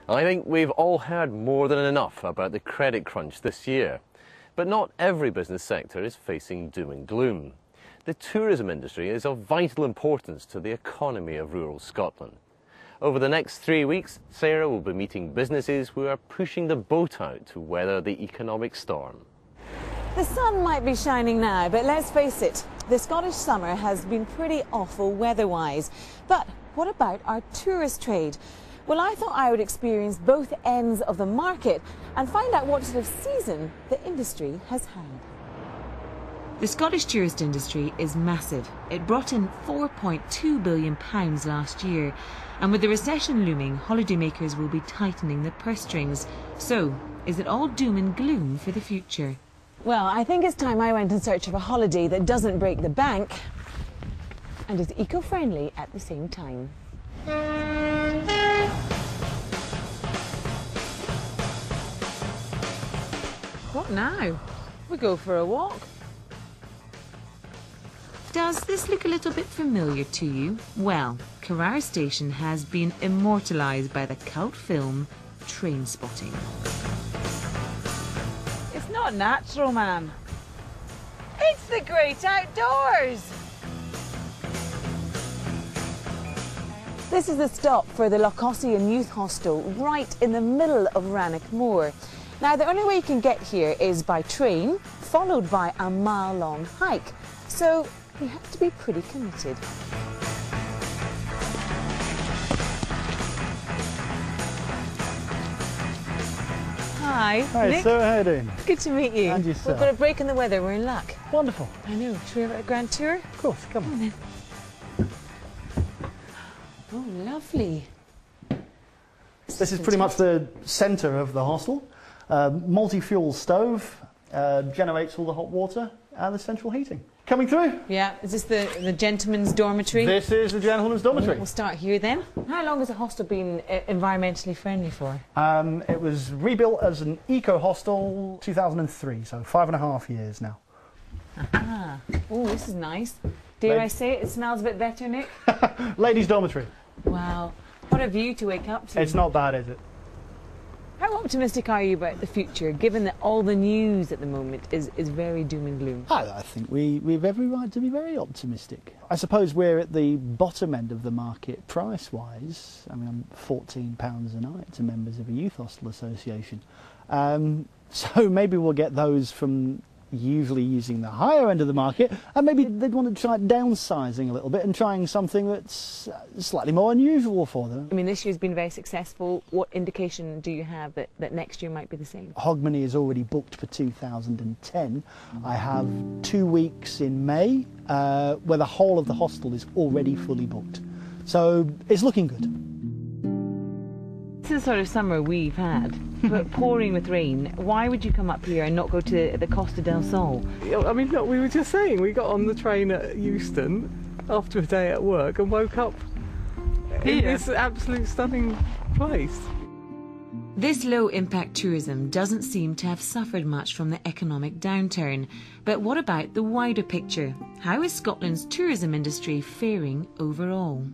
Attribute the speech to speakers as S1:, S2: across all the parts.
S1: I think we've all heard more than enough about the credit crunch this year. But not every business sector is facing doom and gloom. The tourism industry is of vital importance to the economy of rural Scotland. Over the next 3 weeks, Sarah will be meeting businesses who are pushing the boat out to weather the economic storm.
S2: The sun might be shining now, but let's face it, the Scottish summer has been pretty awful weather-wise. But what about our tourist trade? Well, I thought I would experience both ends of the market and find out what sort of season the industry has had.
S3: The Scottish tourist industry is massive. It brought in £4.2 billion last year. And with the recession looming, holidaymakers will be tightening the purse strings. So, is it all doom and gloom for the future?
S2: Well, I think it's time I went in search of a holiday that doesn't break the bank and is eco-friendly at the same time. What now? We go for a walk.
S3: Does this look a little bit familiar to you? Well, Carrara Station has been immortalised by the cult film Trainspotting.
S2: It's not natural, ma'am. It's the great outdoors. This is the stop for the Lochosian Youth Hostel, right in the middle of Rannoch Moor. Now, the only way you can get here is by train, followed by a mile-long hike. So you have to be pretty committed. Hi,
S4: Hi,
S2: Nick.
S4: so how are you doing?
S2: Good to meet you.
S4: And yourself.
S2: We've got a break in the weather. We're in luck.
S4: Wonderful.
S2: I know. Should we have a grand tour?
S4: Of course, come on.
S2: then. Oh, lovely.
S4: This is pretty much the centre of the hostel. Multi-fuel stove, generates all the hot water and the central heating. Coming through.
S2: Yeah, is this the gentleman's dormitory?
S4: This is the gentleman's dormitory.
S2: We'll start here then. How long has the hostel been environmentally friendly for?
S4: It was rebuilt as an eco-hostel 2003, so 5.5 years now.
S2: Ah, oh, this is nice. Dare I say it, it smells a bit better, Nick?
S4: Ladies' dormitory.
S2: Wow, what a view to wake up to.
S4: It's not bad, is it?
S2: How optimistic are you about the future, given that all the news at the moment is very doom and gloom?
S4: I think we've every right to be very optimistic. I suppose we're at the bottom end of the market price-wise. I mean, I'm £14 a night to members of a youth hostel association. So maybe we'll get those from usually using the higher end of the market, and maybe they'd want to try downsizing a little bit and trying something that's slightly more unusual for them.
S2: I mean, this year's been very successful. What indication do you have that next year might be the same?
S4: Hogmanay is already booked for 2010. I have 2 weeks in May where the whole of the hostel is already fully booked. So it's looking good.
S2: This is the sort of summer we've had, but pouring with rain. Why would you come up here and not go to the Costa del Sol?
S5: I mean, look, we were just saying, we got on the train at Euston after a day at work and woke up in this absolute stunning place.
S3: This low-impact tourism doesn't seem to have suffered much from the economic downturn. But what about the wider picture? How is Scotland's tourism industry faring overall?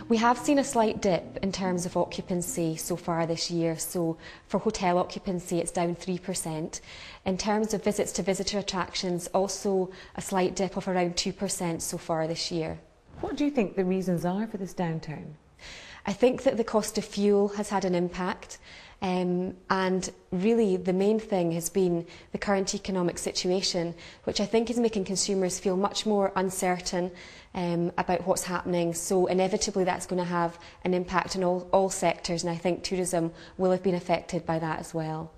S6: We have seen a slight dip in terms of occupancy so far this year. So for hotel occupancy, it's down 3%. In terms of visits to visitor attractions, also a slight dip of around 2% so far this year.
S2: What do you think the reasons are for this downturn?
S6: I think that the cost of fuel has had an impact. And really the main thing has been the current economic situation, which I think is making consumers feel much more uncertain about what's happening. So inevitably that's going to have an impact on all sectors, and I think tourism will have been affected by that as well.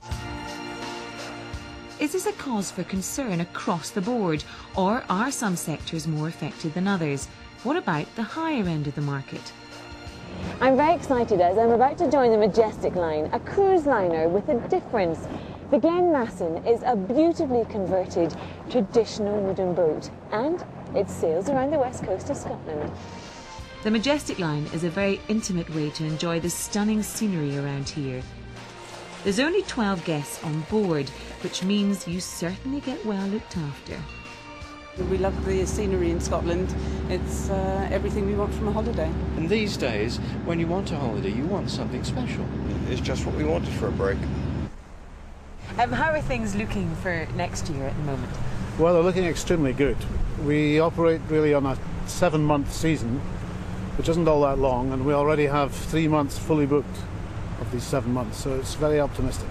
S3: Is this a cause for concern across the board, or are some sectors more affected than others? What about the higher end of the market?
S2: I'm very excited as I'm about to join the Majestic Line, a cruise liner with a difference. The Glenmassin is a beautifully converted traditional wooden boat, and it sails around the west coast of Scotland.
S3: The Majestic Line is a very intimate way to enjoy the stunning scenery around here. There's only 12 guests on board, which means you certainly get well looked after.
S7: We love the scenery in Scotland. It's everything we want from a holiday.
S8: And these days, when you want a holiday, you want something special.
S9: It's just what we wanted for a break.
S3: How are things looking for next year at the moment?
S10: Well, they're looking extremely good. We operate really on a 7-month season, which isn't all that long, and we already have 3 months fully booked of these 7 months, so it's very optimistic.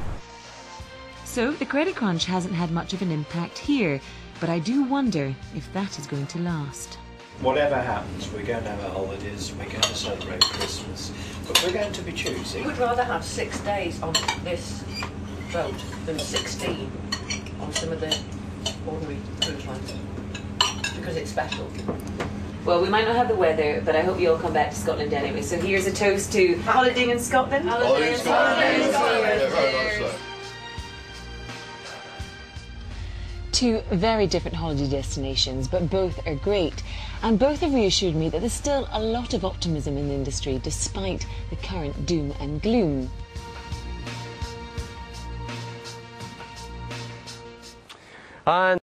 S3: So the credit crunch hasn't had much of an impact here, but I do wonder if that is going to last.
S11: Whatever happens, we're going to have our holidays, we're going to celebrate Christmas, but we're going to be choosy.
S12: I would rather have 6 days on this boat than 16 on some of the ordinary cruise lines, because it's special.
S3: Well, we might not have the weather, but I hope you all come back to Scotland anyway. So here's a toast to holidaying in Scotland.
S9: Holiday in Scotland. Yeah, very much so.
S2: Two very different holiday destinations, but both are great. And both have reassured me that there's still a lot of optimism in the industry despite the current doom and gloom.
S1: And